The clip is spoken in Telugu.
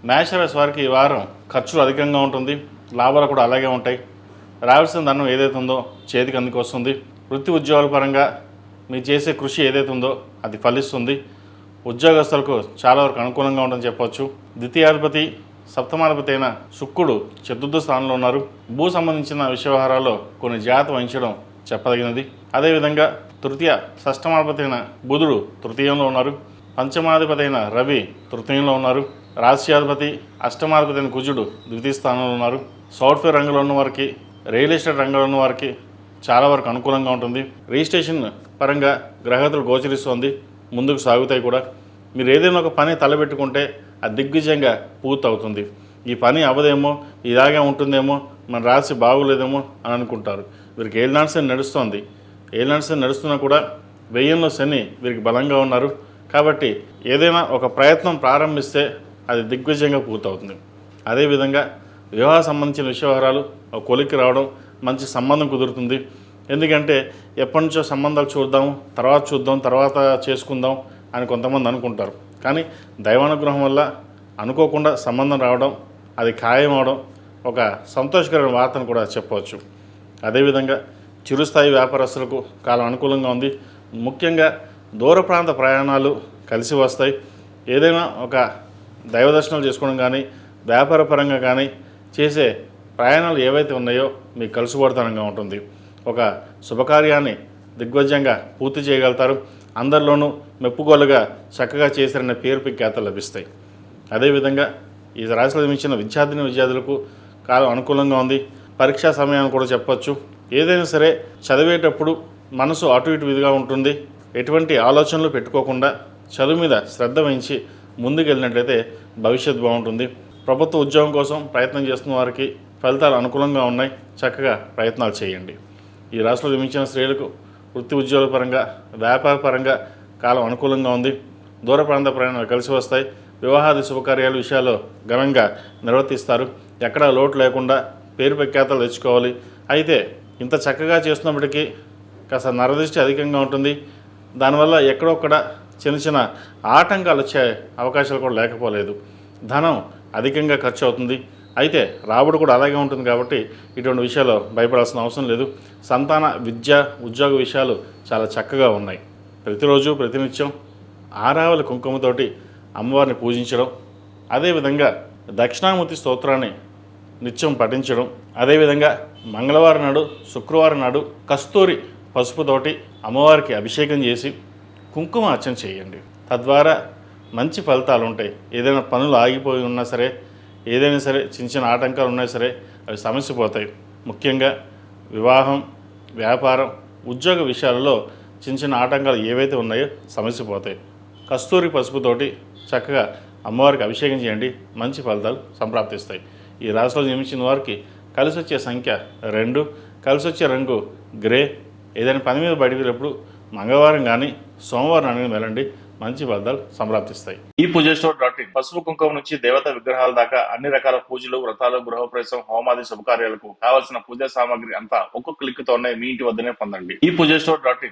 మేషరాశి వారికి ఈ వారం ఖర్చులు అధికంగా ఉంటుంది, లాభాలు కూడా అలాగే ఉంటాయి. రావాల్సిన ధనం ఏదైతే ఉందో చేతికి అందుకు వస్తుంది. వృత్తి ఉద్యోగాల పరంగా మీరు చేసే కృషి ఏదైతే ఉందో అది ఫలిస్తుంది. ఉద్యోగస్తులకు చాలా వరకు అనుకూలంగా ఉంటుందని చెప్పవచ్చు. ద్వితీయాధిపతి సప్తమాధిపతి అయిన శుక్రుడు చతుర్థ స్థానంలో ఉన్నారు. భూ సంబంధించిన వ్యవహారాల్లో కొన్ని జాగ్రత్త వహించడం చెప్పదగినది. అదేవిధంగా తృతీయ షష్టమాధిపతి అయిన బుధుడు తృతీయంలో ఉన్నారు. పంచమాధిపతి అయిన రవి తృతీయంలో ఉన్నారు. రాశ్యాధిపతి అష్టమాధిపతి అయిన కుజుడు ద్వితీయ స్థానంలో ఉన్నారు. సాఫ్ట్వేర్ రంగంలో ఉన్న వారికి, రియల్ ఎస్టేట్ రంగంలో ఉన్న వారికి చాలా వరకు అనుకూలంగా ఉంటుంది. రిజిస్ట్రేషన్ పరంగా గ్రహగతులు గోచరిస్తుంది, ముందుకు సాగుతాయి కూడా. మీరు ఏదైనా ఒక పని తలబెట్టుకుంటే అది దిగ్విజయంగా పూర్తవుతుంది. ఈ పని అవదేమో, ఇలాగే ఉంటుందేమో, మన రాశి బాగోలేదేమో అని అనుకుంటారు. వీరికి ఏలినాటి శని నడుస్తుంది. ఏలినాటి శని నడుస్తున్నా కూడా వ్యయంలో శని వీరికి బలంగా ఉన్నారు. కాబట్టి ఏదైనా ఒక ప్రయత్నం ప్రారంభిస్తే అది దిగ్విజయంగా పూర్తవుతుంది. అదేవిధంగా వివాహ సంబంధించిన వ్యవహారాలు ఒక కొలిక్కి రావడం, మంచి సంబంధం కుదురుతుంది. ఎందుకంటే ఎప్పటి నుంచో సంబంధాలు చూద్దాం, తర్వాత చేసుకుందాం అని కొంతమంది అనుకుంటారు. కానీ దైవానుగ్రహం వల్ల అనుకోకుండా సంబంధం రావడం, అది ఖాయం అవడం ఒక సంతోషకరమైన వార్తను కూడా చెప్పవచ్చు. అదేవిధంగా చిరుస్థాయి వ్యాపారస్తులకు కాలం అనుకూలంగా ఉంది. ముఖ్యంగా దూర ప్రాంత ప్రయాణాలు కలిసి వస్తాయి. ఏదైనా ఒక దైవ దర్శనాలు చేసుకోవడం కానీ, వ్యాపార పరంగా కానీ చేసే ప్రయాణాలు ఏవైతే ఉన్నాయో మీకు కలుసుబడతనంగా ఉంటుంది. ఒక శుభకార్యాన్ని దిగ్విజయంగా పూర్తి చేయగలుగుతారు. అందరిలోనూ మెప్పుకోలుగా చక్కగా చేశారనే పేరు ప్రఖ్యాతలు లభిస్తాయి. అదేవిధంగా ఈ రాశిలో జన్మించిన విద్యార్థులకు కాలం అనుకూలంగా ఉంది. పరీక్షా సమయాన్ని కూడా చెప్పచ్చు. ఏదైనా సరే చదివేటప్పుడు మనసు అటు ఇటు విధిగా ఉంటుంది. ఎటువంటి ఆలోచనలు పెట్టుకోకుండా చదువు మీద శ్రద్ధ వహించి ముందుకెళ్ళినట్లయితే భవిష్యత్తు బాగుంటుంది. ప్రభుత్వ ఉద్యోగం కోసం ప్రయత్నం చేస్తున్న వారికి ఫలితాలు అనుకూలంగా ఉన్నాయి. చక్కగా ప్రయత్నాలు చేయండి. ఈ రాశిలో జన్మించిన స్త్రీలకు వృత్తి ఉద్యోగాల పరంగా, వ్యాపార పరంగా కాలం అనుకూలంగా ఉంది. దూర ప్రాంత ప్రయాణాలు కలిసి వస్తాయి. వివాహాది శుభకార్యాల విషయాల్లో ఘనంగా నిర్వర్తిస్తారు. ఎక్కడా లోటు లేకుండా పేరు ప్రఖ్యాతలు తెచ్చుకోవాలి. అయితే ఇంత చక్కగా చేస్తున్నప్పటికీ కాస్త నరదృష్టి అధికంగా ఉంటుంది. దానివల్ల ఎక్కడొక్కడ చిన్న ఆటంకాలు వచ్చే అవకాశాలు కూడా లేకపోలేదు. ధనం అధికంగా ఖర్చు అవుతుంది. అయితే రాబడి కూడా అలాగే ఉంటుంది. కాబట్టి ఇటువంటి విషయాల్లో భయపడాల్సిన అవసరం లేదు. సంతాన, విద్య, ఉద్యోగ విషయాలు చాలా చక్కగా ఉన్నాయి. ప్రతిరోజు ప్రతినిత్యం ఆరావళి కుంకుమతోటి అమ్మవారిని పూజించడం, అదేవిధంగా దక్షిణామూర్తి స్తోత్రాన్ని నిత్యం పఠించడం, అదేవిధంగా మంగళవారం నాడు, శుక్రవారం నాడు కస్తూరి పసుపుతోటి అమ్మవారికి అభిషేకం చేసి కుంకుమ అర్చన చేయండి. తద్వారా మంచి ఫలితాలు ఉంటాయి. ఏదైనా పనులు ఆగిపోయి ఉన్నా సరే, ఏదైనా సరే చిన్న ఆటంకాలు ఉన్నా సరే అవి సమస్య పోతాయి. ముఖ్యంగా వివాహం, వ్యాపారం, ఉద్యోగ విషయాలలో చిన్న ఆటంకాలు ఏవైతే ఉన్నాయో సమస్య పోతాయి. కస్తూరి పసుపుతోటి చక్కగా అమ్మవారికి అభిషేకం చేయండి, మంచి ఫలితాలు సంప్రాప్తిస్తాయి. ఈ రాశిలో జన్మించిన వారికి కలిసి వచ్చే సంఖ్య 2, కలిసి వచ్చే రంగు గ్రే. ఏదైనా పని మీద బయటకు వెళ్ళినప్పుడు మంగళవారం కానీ సోమవారం కానీ వెళ్ళండి, మంచి ఫలితాలు సంప్రాప్తిస్తాయి. ఈ పూజస్టోర్.in పసుపు కుంకుమ నుంచి దేవత విగ్రహాల దాకా అన్ని రకాల పూజలు, వ్రతాలు, గృహప్రవేశం, హోమాది శుభకార్యాలకు కావాల్సిన పూజా సామాగ్రి అంతా ఒక్కొక్క క్లిక్ తోనే మీ ఇంటి వద్దనే పొందండి. ఈ పూజస్టోర్.in